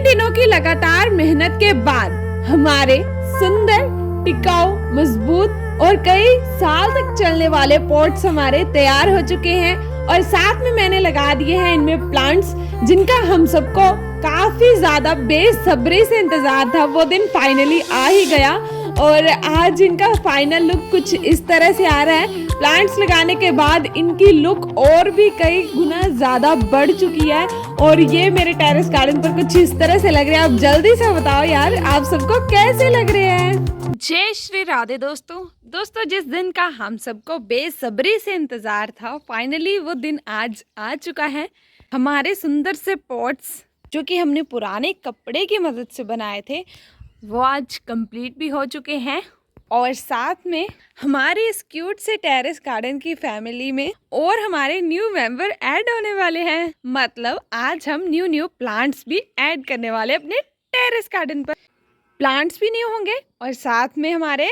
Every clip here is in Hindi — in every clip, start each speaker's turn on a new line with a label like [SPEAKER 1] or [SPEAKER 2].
[SPEAKER 1] दिनों की लगातार मेहनत के बाद हमारे सुंदर, टिकाऊ, मजबूत और कई साल तक चलने वाले पॉट्स हमारे तैयार हो चुके हैं और साथ में मैंने लगा दिए हैं इनमें प्लांट्स, जिनका हम सबको काफी ज्यादा बेसब्री से इंतजार था। वो दिन फाइनली आ ही गया और आज इनका फाइनल लुक कुछ इस तरह से आ रहा है। प्लांट्स लगाने के बाद इनकी लुक और भी कई गुना ज्यादा बढ़ चुकी है और ये मेरे टेरेस गार्डन पर कुछ इस तरह से लग रहा है। आप जल्दी से बताओ यार, आप सबको कैसे लग रहे हैं। जय श्री राधे दोस्तों, जिस दिन का हम सबको बेसब्री से इंतजार था, फाइनली वो दिन आज आ चुका है। हमारे सुंदर से पॉट्स जो कि हमने पुराने कपड़े की मदद से बनाए थे, वो आज कंप्लीट भी हो चुके हैं और साथ में हमारे इस क्यूट से टेरेस गार्डन की फैमिली में और हमारे न्यू मेंबर ऐड होने वाले हैं। मतलब आज हम न्यू प्लांट्स भी ऐड करने वाले अपने टेरेस गार्डन पर। प्लांट्स भी न्यू होंगे और साथ में हमारे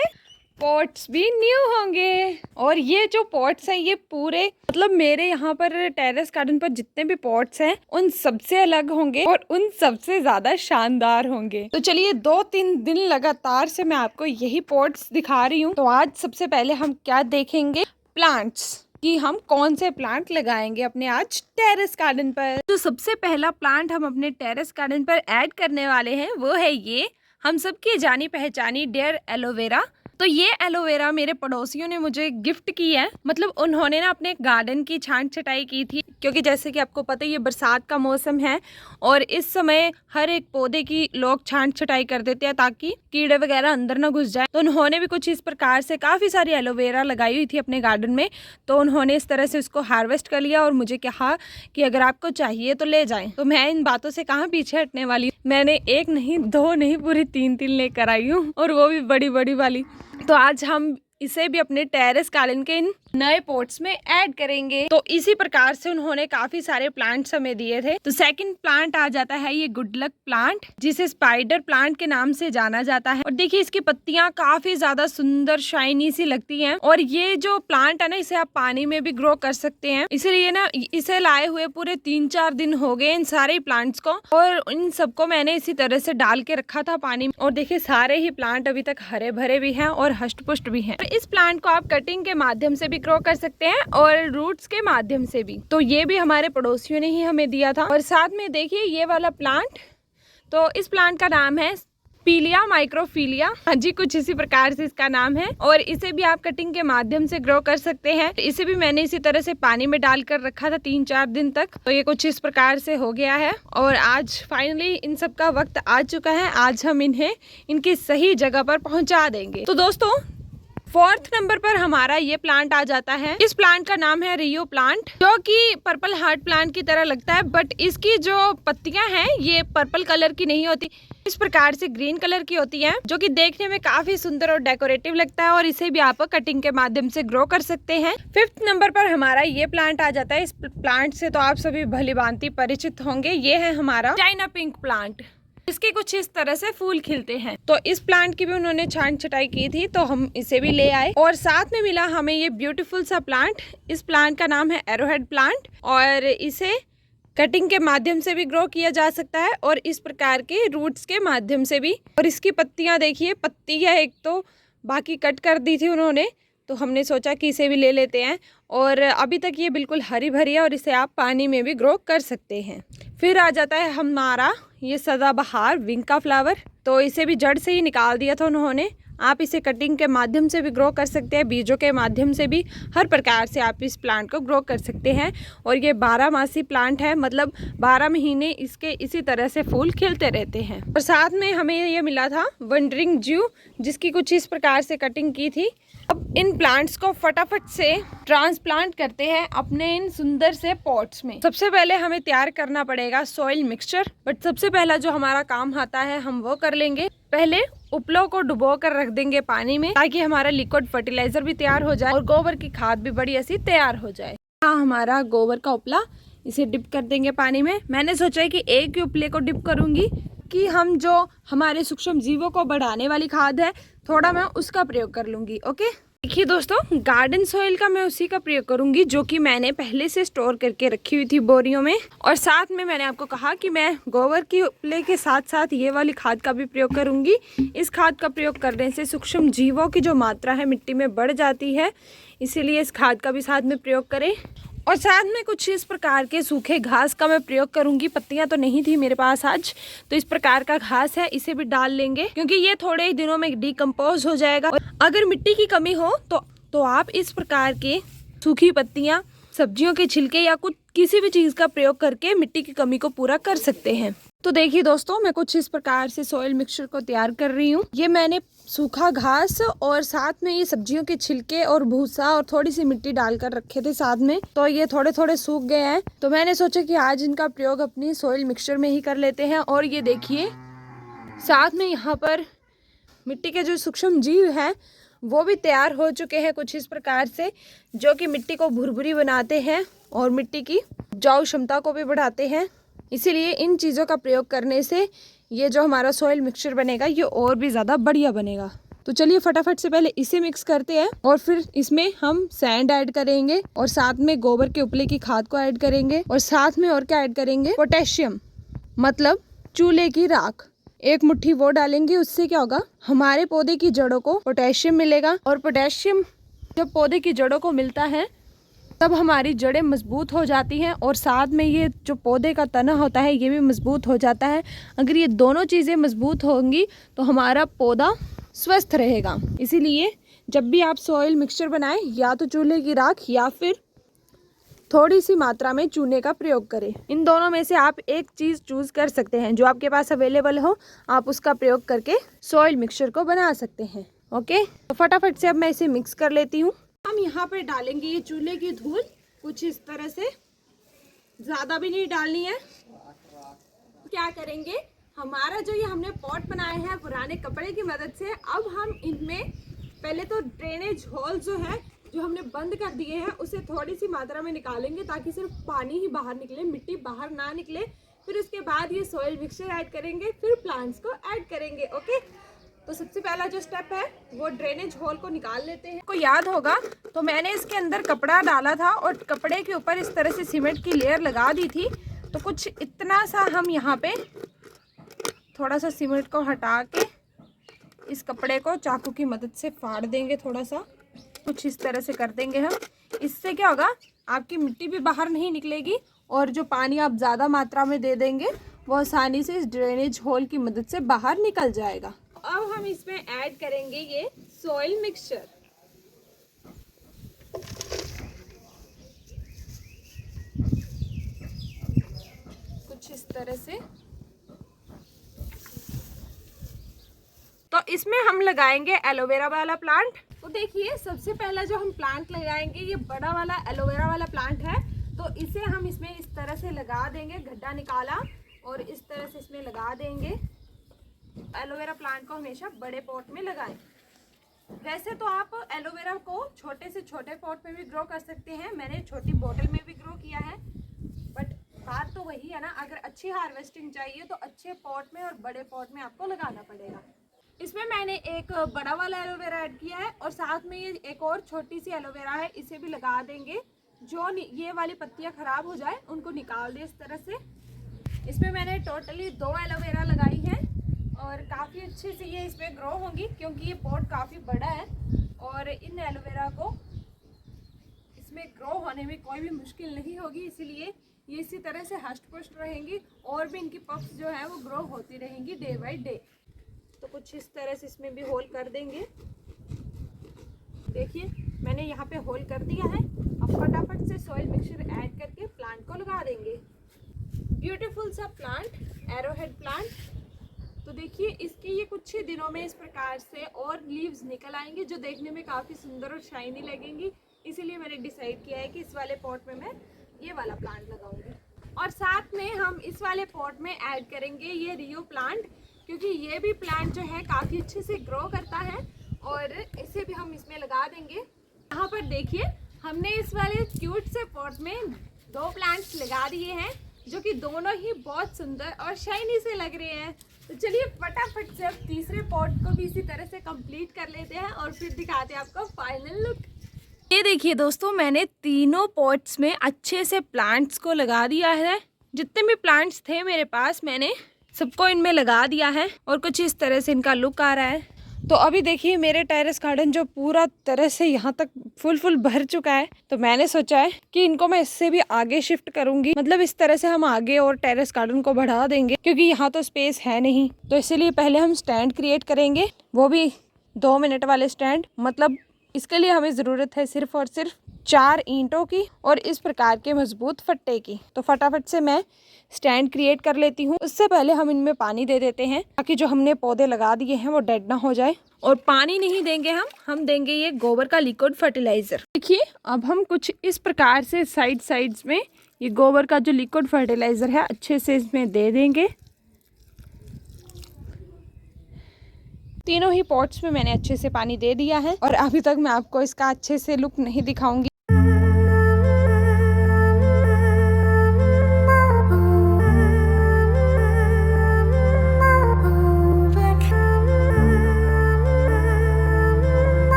[SPEAKER 1] पॉट्स भी न्यू होंगे। और ये जो पॉट्स हैं ये पूरे मतलब मेरे यहाँ पर टेरेस गार्डन पर जितने भी पॉट्स हैं उन सबसे अलग होंगे और उन सबसे ज्यादा शानदार होंगे। तो चलिए 2-3 दिन लगातार से मैं आपको यही पॉट्स दिखा रही हूँ। तो आज सबसे पहले हम क्या देखेंगे, प्लांट्स कि हम कौन से प्लांट लगाएंगे अपने आज टेरेस गार्डन पर। तो सबसे पहला प्लांट हम अपने टेरेस गार्डन पर ऐड करने वाले हैं वो है ये हम सबकी जानी पहचानी डेयर एलोवेरा। तो ये एलोवेरा मेरे पड़ोसियों ने मुझे गिफ्ट की है। मतलब उन्होंने ना अपने गार्डन की छांट छटाई की थी, क्योंकि जैसे कि आपको पता है ये बरसात का मौसम है और इस समय हर एक पौधे की लोग छांट छटाई कर देते हैं ताकि कीड़े वगैरह अंदर ना घुस जाए। तो उन्होंने भी कुछ इस प्रकार से काफ़ी सारी एलोवेरा लगाई हुई थी अपने गार्डन में। तो उन्होंने इस तरह से उसको हार्वेस्ट कर लिया और मुझे कहा कि अगर आपको चाहिए तो ले जाएं। तो मैं इन बातों से कहाँ पीछे हटने वाली। मैंने 1 नहीं 2 नहीं पूरी 3 लेकर आई हूँ और वो भी बड़ी वाली। तो आज हम इसे भी अपने टेरेस गार्डन के इन नए पॉट्स में ऐड करेंगे। तो इसी प्रकार से उन्होंने काफी सारे प्लांट्स हमें दिए थे। तो सेकंड प्लांट आ जाता है ये गुड लक प्लांट, जिसे स्पाइडर प्लांट के नाम से जाना जाता है। और देखिए इसकी पत्तियां काफी ज्यादा सुंदर शाइनी सी लगती हैं और ये जो प्लांट है ना इसे आप पानी में भी ग्रो कर सकते हैं। इसलिए ना इसे लाए हुए पूरे 3-4 दिन हो गए इन सारे प्लांट्स को और इन सबको मैंने इसी तरह से डाल के रखा था पानी में। और देखिए सारे ही प्लांट अभी तक हरे भरे भी हैं और हष्ट पुष्ट भी हैं। इस प्लांट को आप कटिंग के माध्यम से भी ग्रो कर सकते हैं और रूट्स के माध्यम से भी। तो ये भी हमारे पड़ोसियों ने ही हमें दिया था। और साथ में देखिए ये वाला प्लांट, तो इस प्लांट का नाम है पीलिया माइक्रोफिलिया। हाँ जी, कुछ इसी प्रकार से इसका नाम है और इसे भी आप कटिंग के माध्यम से ग्रो कर सकते हैं। इसे भी मैंने इसी तरह से पानी में डालकर रखा था 3-4 दिन तक। तो ये कुछ इस प्रकार से हो गया है और आज फाइनली इन सब का वक्त आ चुका है। आज हम इन्हें इनकी सही जगह पर पहुंचा देंगे। तो दोस्तों 4th नंबर पर हमारा ये प्लांट आ जाता है। इस प्लांट का नाम है रियो प्लांट, जो कि पर्पल हार्ट प्लांट की तरह लगता है, बट इसकी जो पत्तियां हैं ये पर्पल कलर की नहीं होती, इस प्रकार से ग्रीन कलर की होती हैं, जो कि देखने में काफी सुंदर और डेकोरेटिव लगता है और इसे भी आप कटिंग के माध्यम से ग्रो कर सकते हैं। 5th नंबर पर हमारा ये प्लांट आ जाता है। इस प्लांट से तो आप सभी भली भांति परिचित होंगे। ये है हमारा चाइना पिंक प्लांट। इसके कुछ इस तरह से फूल खिलते हैं। तो इस प्लांट की भी उन्होंने छांट छटाई की थी तो हम इसे भी ले आए और साथ में मिला हमें ये ब्यूटीफुल सा प्लांट। इस प्लांट का नाम है एरोहेड प्लांट और इसे कटिंग के माध्यम से भी ग्रो किया जा सकता है और इस प्रकार के रूट्स के माध्यम से भी। और इसकी पत्तियां देखिए, पत्ती है एक तो, बाकी कट कर दी थी उन्होंने, तो हमने सोचा कि इसे भी ले लेते हैं। और अभी तक ये बिल्कुल हरी भरी है और इसे आप पानी में भी ग्रो कर सकते हैं। फिर आ जाता है हमारा ये सदाबहार विंग का फ्लावर। तो इसे भी जड़ से ही निकाल दिया था उन्होंने। आप इसे कटिंग के माध्यम से भी ग्रो कर सकते हैं, बीजों के माध्यम से भी, हर प्रकार से आप इस प्लांट को ग्रो कर सकते हैं। और ये 12 मासी प्लांट है, मतलब 12 महीने इसके इसी तरह से फूल खिलते रहते हैं। और साथ में हमें ये मिला था वंडरिंग ज्यू, जिसकी कुछ इस प्रकार से कटिंग की थी। अब इन प्लांट्स को फटाफट से ट्रांसप्लांट करते हैं अपने इन सुंदर से पॉट्स में। सबसे पहले हमें तैयार करना पड़ेगा सॉइल मिक्सचर, बट सबसे पहला जो हमारा काम आता है हम वो कर लेंगे। पहले उपलों को डुबो कर रख देंगे पानी में ताकि हमारा लिक्विड फर्टिलाइजर भी तैयार हो जाए और गोबर की खाद भी बड़ी ऐसी तैयार हो जाए। हाँ, हमारा गोबर का उपला, इसे डिप कर देंगे पानी में। मैंने सोचा है कि एक ही उपले को डिप करूंगी कि हम जो हमारे सूक्ष्म जीवों को बढ़ाने वाली खाद है थोड़ा मैं उसका प्रयोग कर लूंगी। ओके, देखिए दोस्तों, गार्डन सॉइल का मैं उसी का प्रयोग करूंगी जो कि मैंने पहले से स्टोर करके रखी हुई थी बोरियों में। और साथ में मैंने आपको कहा कि मैं गोबर की उपले के साथ साथ ये वाली खाद का भी प्रयोग करूंगी। इस खाद का प्रयोग करने से सूक्ष्म जीवों की जो मात्रा है मिट्टी में बढ़ जाती है, इसीलिए इस खाद का भी साथ में प्रयोग करें। और साथ में कुछ इस प्रकार के सूखे घास का मैं प्रयोग करूंगी। पत्तियां तो नहीं थी मेरे पास आज, तो इस प्रकार का घास है, इसे भी डाल लेंगे क्योंकि ये थोड़े ही दिनों में डिकम्पोज हो जाएगा। और अगर मिट्टी की कमी हो तो आप इस प्रकार के सूखी पत्तियां, सब्जियों के छिलके या कुछ किसी भी चीज़ का प्रयोग करके मिट्टी की कमी को पूरा कर सकते हैं। तो देखिए दोस्तों, मैं कुछ इस प्रकार से सॉइल मिक्सचर को तैयार कर रही हूँ। ये मैंने सूखा घास और साथ में ये सब्जियों के छिलके और भूसा और थोड़ी सी मिट्टी डालकर रखे थे साथ में, तो ये थोड़े थोड़े सूख गए हैं। तो मैंने सोचा कि आज इनका प्रयोग अपनी सॉइल मिक्सचर में ही कर लेते हैं। और ये देखिए, साथ में यहाँ पर मिट्टी के जो सूक्ष्म जीव हैं वो भी तैयार हो चुके हैं कुछ इस प्रकार से, जो कि मिट्टी को भुरभुरी बनाते हैं और मिट्टी की उपजाऊ क्षमता को भी बढ़ाते हैं। इसीलिए इन चीज़ों का प्रयोग करने से ये जो हमारा सॉइल मिक्सचर बनेगा ये और भी ज़्यादा बढ़िया बनेगा। तो चलिए फटाफट से पहले इसे मिक्स करते हैं और फिर इसमें हम सैंड ऐड करेंगे और साथ में गोबर के उपले की खाद को ऐड करेंगे और साथ में और क्या ऐड करेंगे, पोटेशियम, मतलब चूल्हे की राख। एक मुट्ठी वो डालेंगे, उससे क्या होगा, हमारे पौधे की जड़ों को पोटेशियम मिलेगा। और पोटेशियम जब पौधे की जड़ों को मिलता है तब हमारी जड़ें मजबूत हो जाती हैं और साथ में ये जो पौधे का तना होता है ये भी मजबूत हो जाता है। अगर ये दोनों चीज़ें मजबूत होंगी तो हमारा पौधा स्वस्थ रहेगा। इसीलिए जब भी आप सॉइल मिक्सचर बनाएं, या तो चूल्हे की राख या फिर थोड़ी सी मात्रा में चूने का प्रयोग करें। इन दोनों में से आप एक चीज़ चूज़ कर सकते हैं, जो आपके पास अवेलेबल हो आप उसका प्रयोग करके सॉइल मिक्सचर को बना सकते हैं। ओके, तो फटाफट से अब मैं इसे मिक्स कर लेती हूँ। हम यहाँ पर डालेंगे ये चूल्हे की धूल कुछ इस तरह से, ज़्यादा भी नहीं डालनी है। क्या करेंगे, हमारा जो ये हमने पॉट बनाए हैं पुराने कपड़े की मदद से, अब हम इनमें पहले तो ड्रेनेज होल जो है जो हमने बंद कर दिए हैं उसे थोड़ी सी मात्रा में निकालेंगे ताकि सिर्फ पानी ही बाहर निकले, मिट्टी बाहर ना निकले। फिर उसके बाद ये सॉइल मिक्सचर ऐड करेंगे, फिर प्लांट्स को ऐड करेंगे। ओके, तो सबसे पहला जो स्टेप है वो ड्रेनेज होल को निकाल लेते हैं। आपको याद होगा तो मैंने इसके अंदर कपड़ा डाला था और कपड़े के ऊपर इस तरह से सीमेंट की लेयर लगा दी थी। तो कुछ इतना सा हम यहाँ पे थोड़ा सा सीमेंट को हटा के इस कपड़े को चाकू की मदद से फाड़ देंगे, थोड़ा सा कुछ इस तरह से कर देंगे हम। इससे क्या होगा, आपकी मिट्टी भी बाहर नहीं निकलेगी और जो पानी आप ज़्यादा मात्रा में दे देंगे वो आसानी से इस ड्रेनेज होल की मदद से बाहर निकल जाएगा। अब हम इसमें ऐड करेंगे ये सॉइल मिक्सचर। कुछ इस तरह से। तो इसमें हम लगाएंगे एलोवेरा वाला प्लांट। तो देखिए, सबसे पहला जो हम प्लांट लगाएंगे ये बड़ा वाला एलोवेरा वाला प्लांट है। तो इसे हम इसमें इस तरह से लगा देंगे, गड्ढा निकाला और इस तरह से इसमें लगा देंगे। एलोवेरा प्लांट को हमेशा बड़े पॉट में लगाएं। वैसे तो आप एलोवेरा को छोटे से छोटे पॉट में भी ग्रो कर सकते हैं, मैंने छोटी बोतल में भी ग्रो किया है, बट बात तो वही है ना, अगर अच्छी हार्वेस्टिंग चाहिए तो अच्छे पॉट में और बड़े पॉट में आपको लगाना पड़ेगा। इसमें मैंने एक बड़ा वाला एलोवेरा ऐड किया है और साथ में ये एक और छोटी सी एलोवेरा है, इसे भी लगा देंगे। जो ये वाली पत्तियां खराब हो जाए उनको निकाल दे इस तरह से। इसमें मैंने टोटली 2 एलोवेरा लगाई है और काफ़ी अच्छे से ये इसमें ग्रो होंगी क्योंकि ये पॉट काफ़ी बड़ा है और इन एलोवेरा को इसमें ग्रो होने में कोई भी मुश्किल नहीं होगी, इसीलिए ये इसी तरह से हष्ट पुष्ट रहेंगी और भी इनकी पप्स जो है वो ग्रो होती रहेंगी डे बाय डे। तो कुछ इस तरह से इसमें भी होल कर देंगे। देखिए, मैंने यहाँ पे होल कर दिया है। अब फटाफट से सॉइल मिक्सचर ऐड करके प्लांट को लगा देंगे। ब्यूटीफुल सा प्लांट, एरोहेड प्लांट। तो देखिए, इसके ये कुछ ही दिनों में इस प्रकार से और लीव्स निकल आएंगे जो देखने में काफ़ी सुंदर और शाइनी लगेंगी। इसीलिए मैंने डिसाइड किया है कि इस वाले पॉट में मैं ये वाला प्लांट लगाऊंगी। और साथ में हम इस वाले पॉट में ऐड करेंगे ये रियो प्लांट, क्योंकि ये भी प्लांट जो है काफ़ी अच्छे से ग्रो करता है और इसे भी हम इसमें लगा देंगे। यहाँ पर देखिए, हमने इस वाले क्यूट से पॉट में 2 प्लांट्स लगा दिए हैं। जो कि दोनों ही बहुत सुंदर और शाइनी से लग रहे हैं। तो चलिए फटाफट से अब तीसरे पॉट को भी इसी तरह से कंप्लीट कर लेते हैं और फिर दिखाते हैं आपको फाइनल लुक। ये देखिए दोस्तों, मैंने तीनों पॉट्स में अच्छे से प्लांट्स को लगा दिया है। जितने भी प्लांट्स थे मेरे पास मैंने सबको इनमें लगा दिया है और कुछ इस तरह से इनका लुक आ रहा है। तो अभी देखिए मेरे टेरेस गार्डन जो पूरा तरह से यहाँ तक फुल भर चुका है, तो मैंने सोचा है कि इनको मैं इससे भी आगे शिफ्ट करूंगी। मतलब इस तरह से हम आगे और टेरेस गार्डन को बढ़ा देंगे, क्योंकि यहाँ तो स्पेस है नहीं। तो इसीलिए पहले हम स्टैंड क्रिएट करेंगे, वो भी 2 मिनट वाले स्टैंड। मतलब इसके लिए हमें ज़रूरत है सिर्फ और सिर्फ 4 ईंटों की और इस प्रकार के मजबूत फट्टे की। तो फटाफट से मैं स्टैंड क्रिएट कर लेती हूँ। उससे पहले हम इनमें पानी दे देते हैं, ताकि जो हमने पौधे लगा दिए हैं वो डेड ना हो जाए। और पानी नहीं देंगे हम देंगे ये गोबर का लिक्विड फर्टिलाइजर। देखिए अब हम कुछ इस प्रकार से साइड्स में ये गोबर का जो लिक्विड फर्टिलाइजर है अच्छे से इसमें दे देंगे। तीनों ही पॉट्स में मैंने अच्छे से पानी दे दिया है और अभी तक मैं आपको इसका अच्छे से लुक नहीं दिखाऊंगी।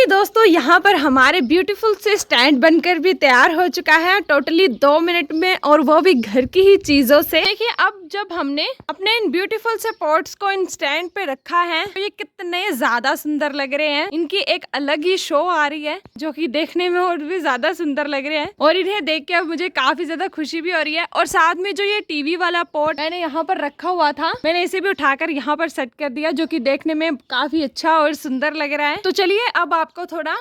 [SPEAKER 1] दोस्तों यहाँ पर हमारे ब्यूटीफुल से स्टैंड बनकर भी तैयार हो चुका है टोटली 2 मिनट में, और वो भी घर की ही चीजों से। देखिए अब जब हमने अपने इन ब्यूटीफुल से पॉट्स को इन स्टैंड पे रखा है तो ये कितने ज्यादा सुंदर लग रहे हैं। इनकी एक अलग ही शो आ रही है जो कि देखने में और भी ज्यादा सुंदर लग रहे हैं, और इन्हें देख के अब मुझे काफी ज्यादा खुशी भी हो रही है। और साथ में जो ये टीवी वाला पॉट मैंने यहाँ पर रखा हुआ था, मैंने इसे भी उठाकर यहाँ पर सेट कर दिया, जो कि देखने में काफी अच्छा और सुंदर लग रहा है। तो चलिए अब आपको थोड़ा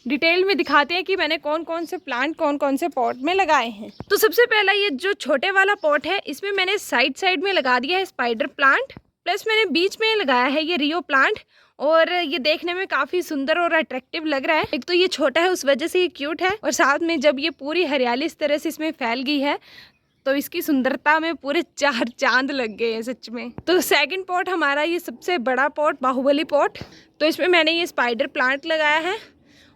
[SPEAKER 1] डिटेल में दिखाते हैं कि मैंने कौन कौन से प्लांट कौन कौन से पॉट में लगाए हैं। तो सबसे पहला ये जो छोटे वाला पॉट है, इसमें मैंने साइड में लगा दिया है स्पाइडर प्लांट, प्लस मैंने बीच में लगाया है ये रियो प्लांट, और ये देखने में काफी सुंदर और अट्रैक्टिव लग रहा है। एक तो ये छोटा है उस वजह से ये क्यूट है, और साथ में जब ये पूरी हरियाली इस तरह से इसमें फैल गई है तो इसकी सुंदरता में पूरे 4 चांद लग गए हैं सच में। तो सेकंड पॉट हमारा ये सबसे बड़ा पॉट, बाहुबली पॉट, तो इसमें मैंने ये स्पाइडर प्लांट लगाया है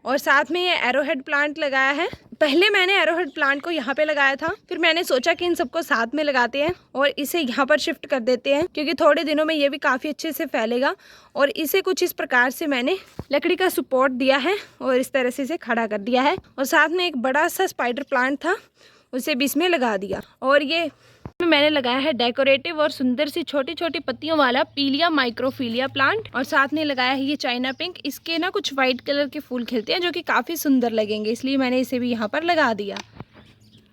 [SPEAKER 1] और साथ में ये एरोहेड प्लांट लगाया है। पहले मैंने एरोहेड प्लांट को यहाँ पे लगाया था, फिर मैंने सोचा कि इन सबको साथ में लगाते हैं और इसे यहाँ पर शिफ्ट कर देते हैं, क्योंकि थोड़े दिनों में ये भी काफ़ी अच्छे से फैलेगा। और इसे कुछ इस प्रकार से मैंने लकड़ी का सपोर्ट दिया है और इस तरह से इसे खड़ा कर दिया है। और साथ में एक बड़ा सा स्पाइडर प्लांट था, उसे भी इसमें लगा दिया। और ये मैंने लगाया है डेकोरेटिव और सुंदर सी छोटी छोटी पत्तियों वाला पीलिया माइक्रोफिलिया प्लांट, और साथ में लगाया है ये चाइना पिंक। इसके ना कुछ वाइट कलर के फूल खिलते हैं जो कि काफ़ी सुंदर लगेंगे, इसलिए मैंने इसे भी यहाँ पर लगा दिया।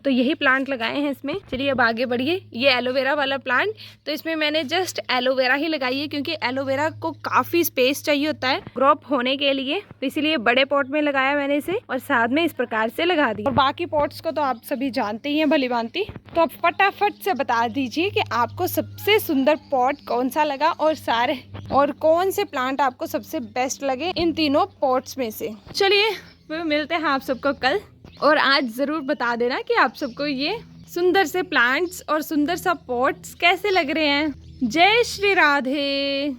[SPEAKER 1] तो यही प्लांट लगाए हैं इसमें। चलिए अब आगे बढ़िए। ये एलोवेरा वाला प्लांट, तो इसमें मैंने जस्ट एलोवेरा ही लगाई है, क्योंकि एलोवेरा को काफ़ी स्पेस चाहिए होता है क्रॉप होने के लिए, तो इसीलिए बड़े पॉट में लगाया मैंने इसे और साथ में इस प्रकार से लगा दी। और बाकी पॉट्स को तो आप सभी जानते ही हैं भली भांति। तो आप फटाफट से बता दीजिए कि आपको सबसे सुंदर पॉट कौन सा लगा और कौन से प्लांट आपको सबसे बेस्ट लगे इन तीनों पॉट्स में से। चलिए फिर मिलते हैं आप सबको कल, और आज ज़रूर बता देना कि आप सबको ये सुंदर से प्लांट्स और सुंदर सा पॉट्स कैसे लग रहे हैं। जय श्री राधे।